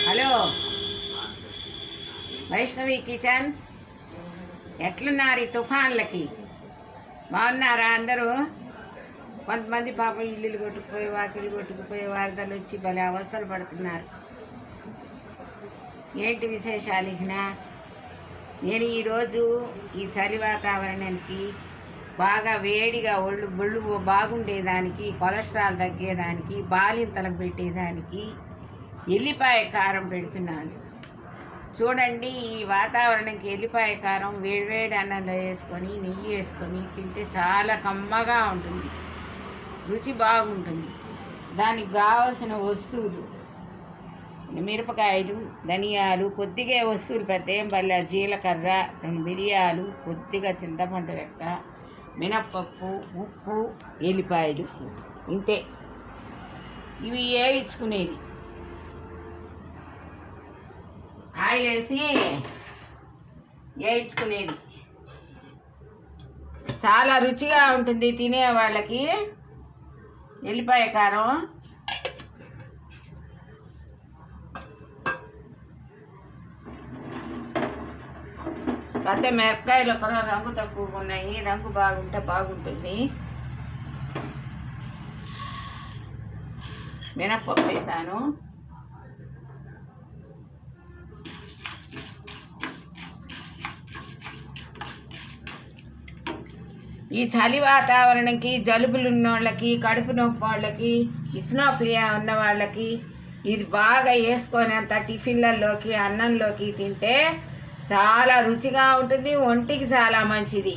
Hello Vaishnavi kitchen. ఎట్లున్నారు ఈ తుఫాన్లకి? బాగున్నారా అందరూ? కొంతమంది పాపం ఇల్లులు కొట్టుకుపోయి వాకిలు కొట్టుకుపోయి వరదలు వచ్చి భలే అవస్థలు పడుతున్నారు. ఏంటి విశేషాలు? నేను ఈరోజు ఈ చలి వాతావరణానికి బాగా వేడిగా ఒళ్ళు బాగుండేదానికి, కొలెస్ట్రాల్ తగ్గేదానికి, బాలింతలకు పెట్టేదానికి ఎల్లిపాయ కారం పెడుతున్నాను. చూడండి, ఈ వాతావరణంకి ఎల్లిపాయ కారం వేడివేడి అన్నంలో వేసుకొని నెయ్యి వేసుకొని తింటే చాలా కమ్మగా ఉంటుంది, రుచి బాగుంటుంది. దానికి కావలసిన వస్తువులు మిరపకాయలు, ధనియాలు, కొద్దిగా వస్తువులు పెద్ద పల్లె, జీలకర్ర, 2 మిరియాలు, కొద్దిగా చింతపండు రెక్క, మినప్పప్పు, ఉప్పు, ఎల్లిపాయలు, ఇంతే. ఇవి వేయించుకునేది. ఆయిల్ వేసి వేయించుకునేది చాలా రుచిగా ఉంటుంది తినే వాళ్ళకి ఎల్లిపాయ కారం. అయితే మిరపకాయలు ఒక రంగు తక్కువగా ఉన్నాయి, రంగు బాగుంటే బాగుంటుంది. మినప్పప్పు వేసాను. ఈ చలి వాతావరణంకి జలుబులు ఉన్న వాళ్ళకి, కడుపు నొప్పి వాళ్ళకి, ఇస్నోఫిలియా ఉన్న వాళ్ళకి ఇది బాగా వేసుకొని అంత టిఫిన్లలోకి, అన్నంలోకి తింటే చాలా రుచిగా ఉంటుంది, ఒంటికి చాలా మంచిది.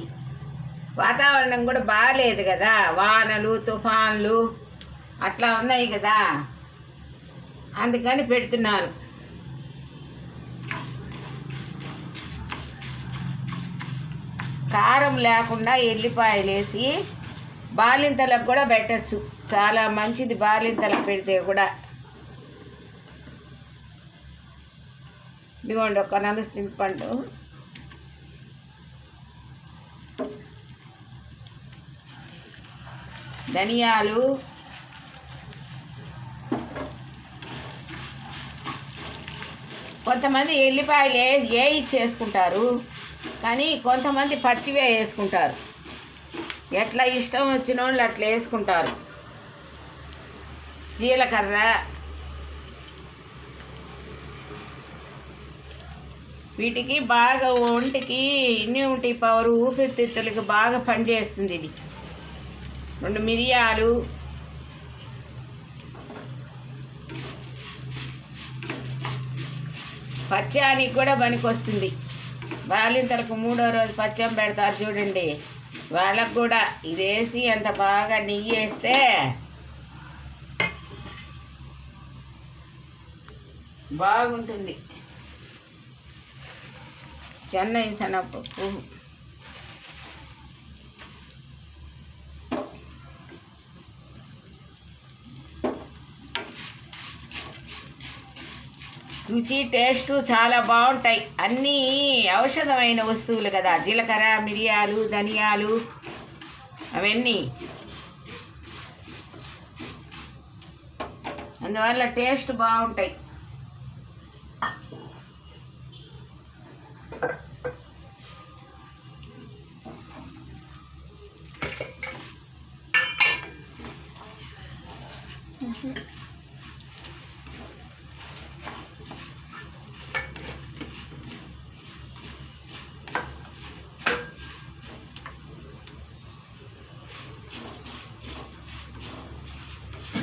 వాతావరణం కూడా బాగాలేదు కదా, వానలు తుఫాన్లు అట్లా ఉన్నాయి కదా, అందుకని పెడుతున్నాను. కారం లేకుండా ఎల్లిపాయలు వేసి బాలింతలకు కూడా పెట్టచ్చు, చాలా మంచిది బాలింతలకు పెడితే కూడా. ఇదిగోండి ఒక నలుసు చింతపండు, ధనియాలు, కొంతమంది ఎల్లిపాయలు వేయించేసుకుంటారు, కానీ కొంతమంది పచ్చివే వేసుకుంటారు. ఎట్లా ఇష్టం వచ్చిన వాళ్ళు అట్లా వేసుకుంటారు. జీలకర్ర, వీటికి బాగా ఒంటికి ఇమ్యూనిటీ పవర్, ఊపిరితిత్తులకి బాగా పనిచేస్తుంది ఇది. 2 మిరియాలు, పచ్చానికి కూడా పనికొస్తుంది. బాలింతలకు 3వ రోజు పచ్చం పెడతారు చూడండి, వాళ్ళకు కూడా ఇది వేసి అంత బాగా నెయ్యి వేస్తే బాగుంటుంది. శనగపప్పు, రుచి టేస్టు చాలా బాగుంటాయి. అన్నీ ఔషధమైన వస్తువులు కదా, జీలకర్ర, మిరియాలు, ధనియాలు, అవన్నీ అందువల్ల టేస్ట్ బాగుంటాయి.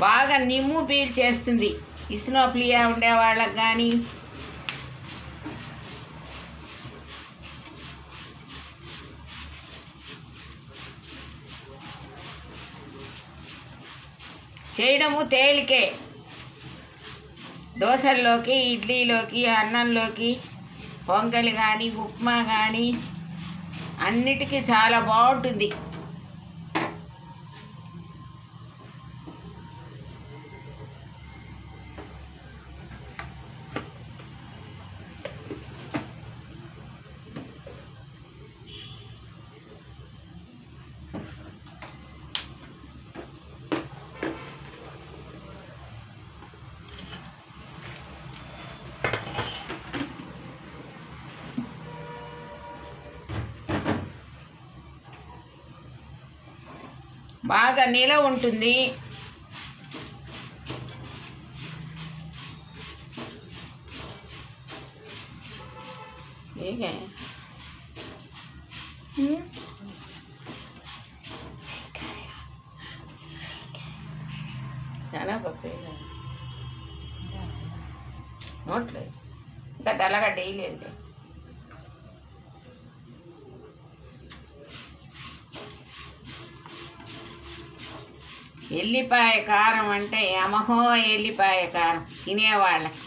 బాగా నిమ్ము పీల్చేస్తుంది ఇస్నోఫిలియా ఉండే వాళ్ళకి కానీ, చేయడము తేలికే. దోశల్లోకి, ఇడ్లీలోకి, అన్నంలోకి, పొంగలి కానీ, ఉప్మా కానీ అన్నిటికీ చాలా బాగుంటుంది. బాగా నిలవ ఉంటుంది. ఏగే శనగపప్పు నోట్లేదు, ఇంకా తెల్లగడ్డ వేయలేదు. ఎల్లిపాయ కారం అంటే యమహో ఎల్లిపాయ కారం తినేవాళ్ళకి.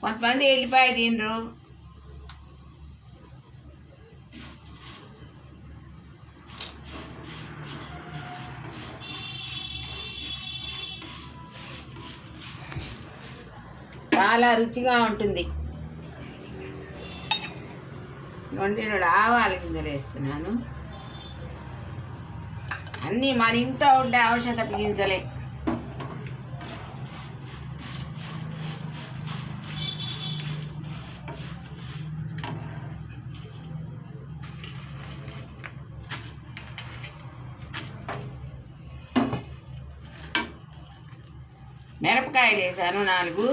కొంతమంది ఎల్లిపాయ తినరు. చాలా రుచిగా ఉంటుంది. రెండు ఆవాల గింజలు వేస్తున్నాను. అన్నీ మన ఇంట్లో ఉండే ఔషధపు గింజలే. మిరపకాయలు వేసాను 4.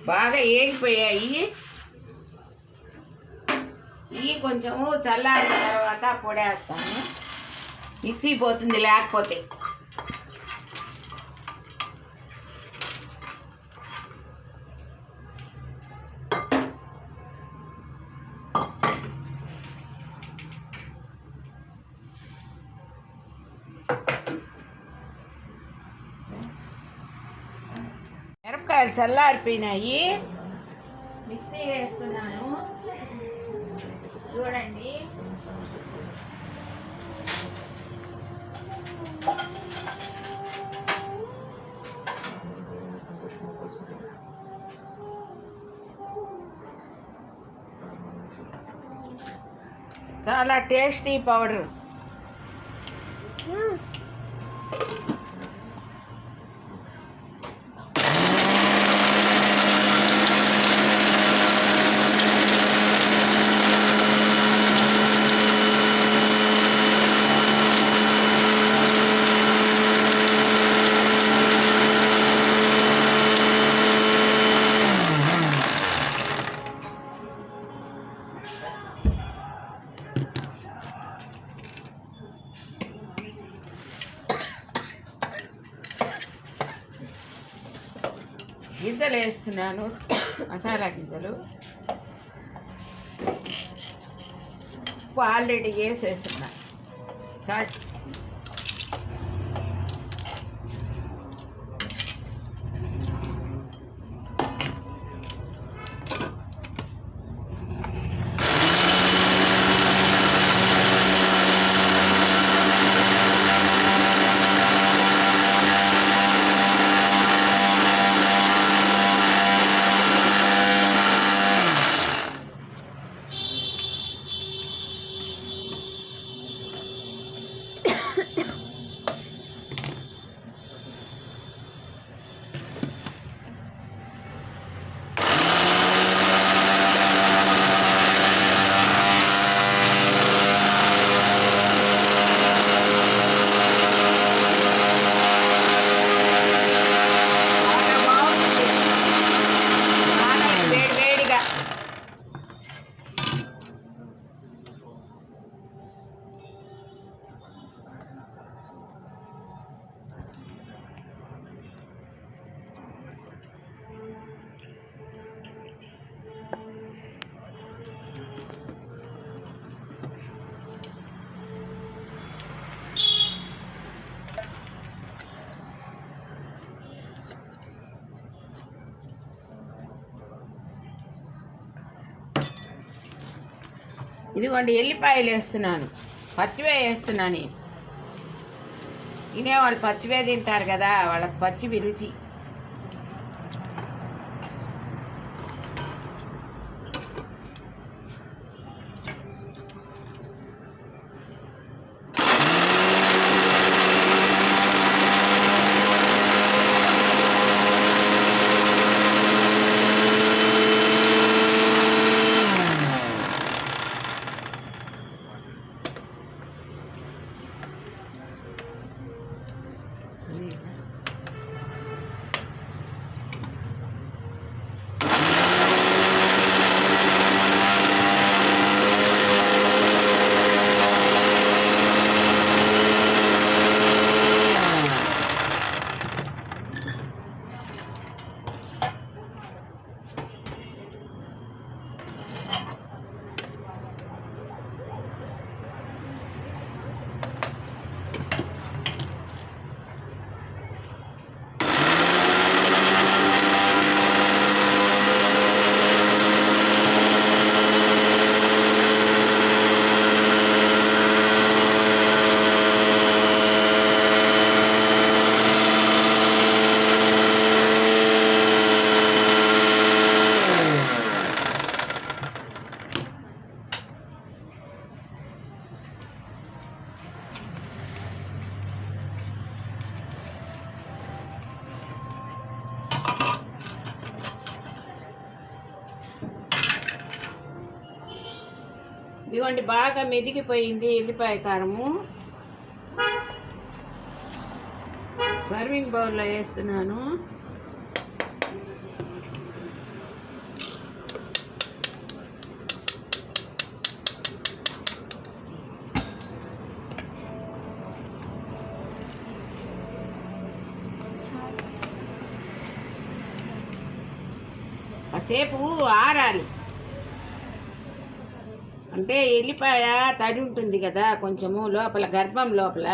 బాగా ఏగిపోయాయి. ఇవి కొంచెము చల్లారిన తర్వాత పొడేస్తాను. మిక్సీ పోతుంది లేకపోతే. మిరపకాయలు చల్లారిపోయినాయి, మిక్సీ వేస్తున్నాను. చూడండి. చాలా టేస్టీ పౌడర్. గింజలు వేస్తున్నాను, మసాలా గింజలు. ఉప్పు ఆల్రెడీ వేసేస్తున్నాను. ఇదిగోండి ఎల్లిపాయలు వేస్తున్నాను, పచ్చివే వేస్తున్నాను నేను. తినేవాళ్ళు పచ్చివే తింటారు కదా, వాళ్ళకి పచ్చివి రుచి. ఇదిగోండి బాగా మెదిగిపోయింది ఎల్లిపాయ కారము. సర్వింగ్ బౌల్లో వేస్తున్నాను. కాసేపు ఆరాలి, అంటే ఎల్లిపాయ తడి ఉంటుంది కదా కొంచెము లోపల, గర్భం లోపల.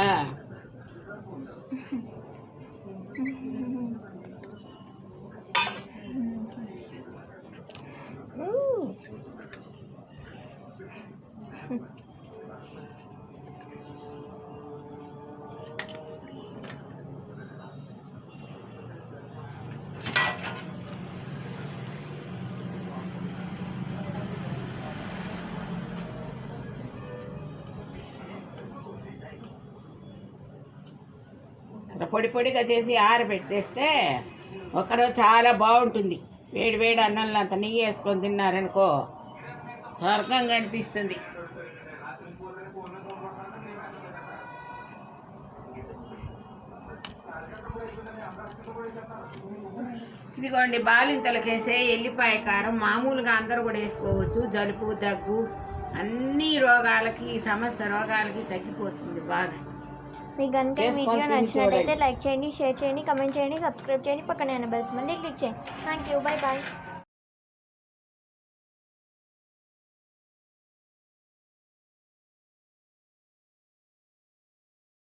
పొడి పొడిగా చేసి ఆరబెట్టేస్తే ఒకరోజు చాలా బాగుంటుంది. వేడి వేడి అన్నంలో అంత నెయ్యి వేసుకొని తిన్నారనుకో స్వర్గంగా అనిపిస్తుంది. ఇదిగోండి బాలింతలకేసే ఎల్లిపాయ కారం మామూలుగా అందరూ కూడా వేసుకోవచ్చు. జలుబు దగ్గు అన్ని రోగాలకి, సమస్త రోగాలకి తగ్గిపోతుంది బాగా. మీకు కనుక వీడియో నచ్చినట్టయితే లైక్ చేయండి, షేర్ చేయండి, కమెంట్ చేయండి, సబ్స్క్రైబ్ చేయండి, పక్కనే ఉన్న బెల్ సింబల్ని క్లిక్ చేయండి. Thank you, bye bye.